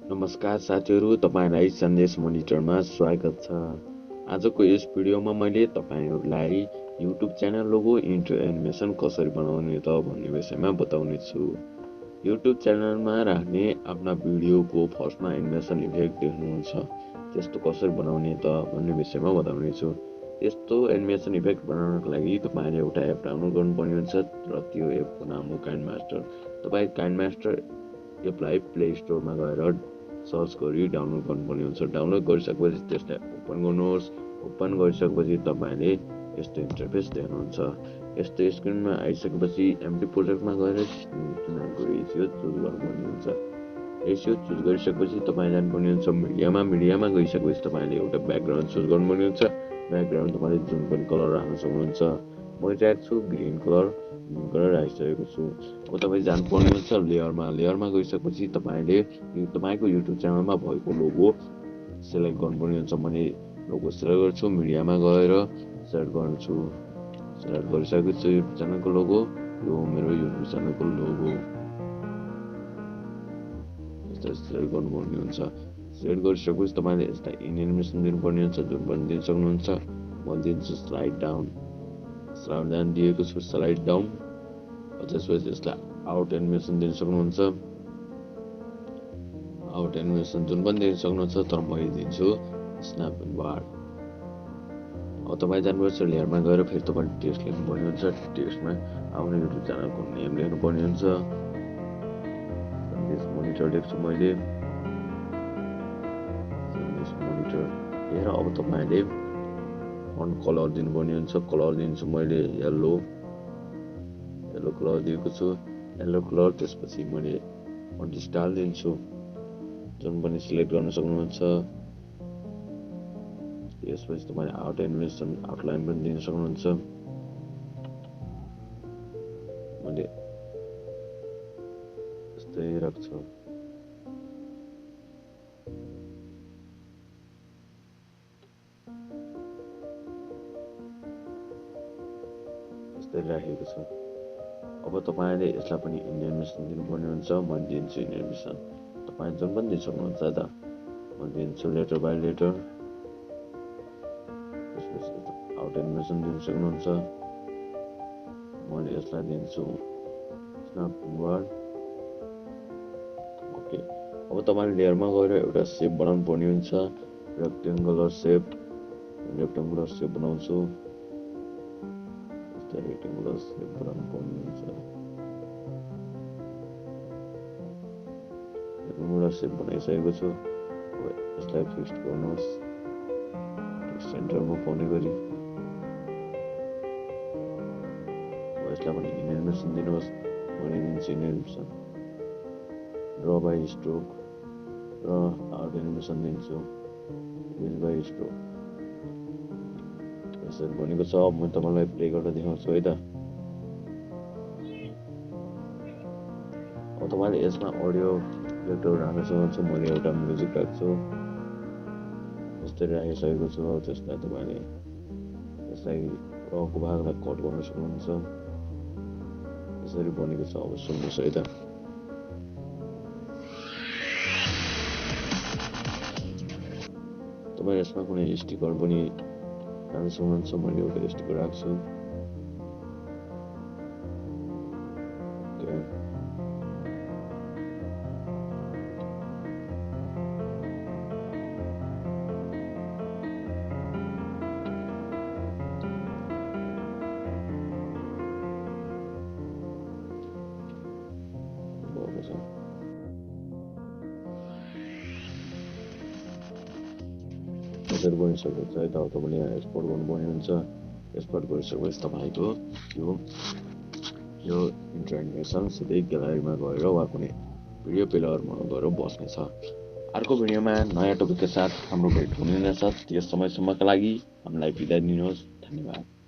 नमस्कार साथीहरू, तपाईलाई सन्देश मोनिटरमा स्वागत छ। आजको यस भिडियोमा मैले तपाईहरूलाई YouTube channel logo intro animation कसरी बनाउने त भन्ने विषयमा बताउने छु। YouTube च्यानलमा राख्ने आफ्ना भिडियोको फर्स्टमा एनिमेसन इफेक्ट देख्नुहुन्छ। त्यस्तो कसरी बनाउने त भन्ने विषयमा बताउने छु। त्यस्तो एनिमेसन इफेक्ट बनाउनको लागि तपाईले एउटा एप डाउनलोड गर्नुपर्ने हुन्छ र त्यो एपको नाम हो काइनमास्टर। तपाई काइनमास्टर एपलाई प्ले स्टोरमा गएर सर्च गरी डाउनलोड गर्नुपर्ने हुन्छ। डाउनलोड गरिसकेपछि त्यसलाई ओपन गर्नुहोस्। ओपन गरिसकेपछि तपाईले यस्तो इन्टरफेस देख्नुहुन्छ। यस्तो स्क्रिनमा आइसकेपछि एम्प्टी प्रोजेक्टमा गएर तिनीहरूको रेसियो चुज गर्नुपर्ने हुन्छ। रेसियो चुज गरिसकेपछि तपाई जानुपर्ने हुन्छ मिडियामा गइसकेपछि तपाईले एउटा ब्याकग्राउन्ड चुज गर्नुपर्ने हुन्छ। ब्याकग्राउन्ड तपाईले जुन पनि कलर राख्न सक्नुहुन्छ। मैले राखेको छु ग्रीन कलर राखिसकेको छु। अब तपाईँ जानुपर्ने हुन्छ लेयरमा गइसकेपछि तपाईले तपाईको युट्युब च्यानलमा भएको लोगो सेलेक्ट गर्नुपर्ने हुन्छ। मैले लोगो सेलेक्ट गर्छु, मिडियामा गएर सेलेक्ट गर्छु। सेलेक्ट गरिसकेको छु युट्युब च्यानलको लोगो। यो मेरो युट्युब च्यानलको लोगो यसलाई सेलेक्ट गर्नुपर्ने हुन्छ। सेलेक्ट गरिसकेपछि तपाईले यसलाई एनिमेसन दिनुपर्ने हुन्छ, जुन पनि दिन सक्नुहुन्छ। म दिन्छु स्लाइड डाउन दिएको छु, स्लाइड डाउन। त्यसपछि यसलाई आउट एनिमेसन दिन सक्नुहुन्छ। आउट एनिमेसन जुन पनि दिन सक्नुहुन्छ, तर मैले दिन्छु स्न्याप एन्ड बार। अब तपाईँ जानुपर्छ लेयरमा गएर फेरि तपाईले टेक्स्ट लेख्नुपर्ने हुन्छ। टेक्स्टमा आफ्नो युट्युब च्यानलको नेम लेख्नुपर्ने हुन्छ। सन्देश मोनिटर लेख्छु मैले, सन्देश मोनिटर। हेर अब तपाईले फन्ट कलर दिनुपर्ने हुन्छ। कलर दिन्छु मैले येलो कलर दिएको छु, येलो कलर। त्यसपछि मैले फन्ट स्टाइल दिन्छु, जुन पनि सिलेक्ट गर्न सक्नुहुन्छ। त्यसपछि तपाईले आउट एनिमेसन आउटलाइन पनि दिन सक्नुहुन्छ। मैले यस्तै राख्छु। यस्तै राखेको छु। अब तपाईले यसलाई पनि एनिमेसन दिनुपर्ने हुन्छ। म दिन्छु एनिमेसन। तपाईँ जुन पनि दिन सक्नुहुन्छ त। म दिन्छु लेटर बाई लेटर। त्यसपछि आउट एनिमेसन दिन सक्नुहुन्छ। मैले यसलाई दिन्छु स्न्याप वार्ड। ओके। अब तपाईले लेयरमा गएर एउटा सेप बनाउनु पर्ने हुन्छ। रेक्टेङ्गुलर सेप बनाउँछु। रेक्टेङ्गुलर सेप बनाउनु पर्ने हुन्छ। रेक्टेङ्गुलर सेप बनाइसकेको छु। यसलाई फिक्स गर्नुहोस् सेन्टरमा पाउने गरी। यसलाई पनि एनिमेसन दिनुहोस्। मैले दिन्छु एनिमेसन। ड्र बाई स्ट्रोक र आउट एनिमेसन दिन्छु विज बाई स्ट्रोक। यसरी भनेको छ। म तपाईलाई प्ले गरेर देखाउँछु है त। अब तपाईले यसमा अडियो इफेक्टहरू राख्न सक्नुहुन्छ। मैले एउटा म्युजिक राख्छु। यस्तै राखिसकेको छु। त्यसलाई तपाईले यसलाई रको भागलाई कट गर्न सक्नुहुन्छ। यसरी बनेको छ। अब सुन्नुहोस् है त। तपाईँ यसमा कुनै स्टिकर पनि राख्न सक्नुहुन्छ। मैले एउटा स्टिकर राख्छु। यसरी बनिसकेको छ है त। अब तपाईँले यहाँ एक्सपोर्ट गर्नुपर्ने हुन्छ। एक्सपोर्ट गरिसकेपछि तपाईँको यो इन्ट्रो एनिमेसन सिधै ग्यालरीमा गएर वा कुनै भिडियो प्लेयरमा गएर बस्नेछ। अर्को भिडियोमा नयाँ टपिकका साथ हाम्रो भेट हुने नै छ। त्यस समयसम्मका लागि हामीलाई बिदा दिनुहोस्। धन्यवाद।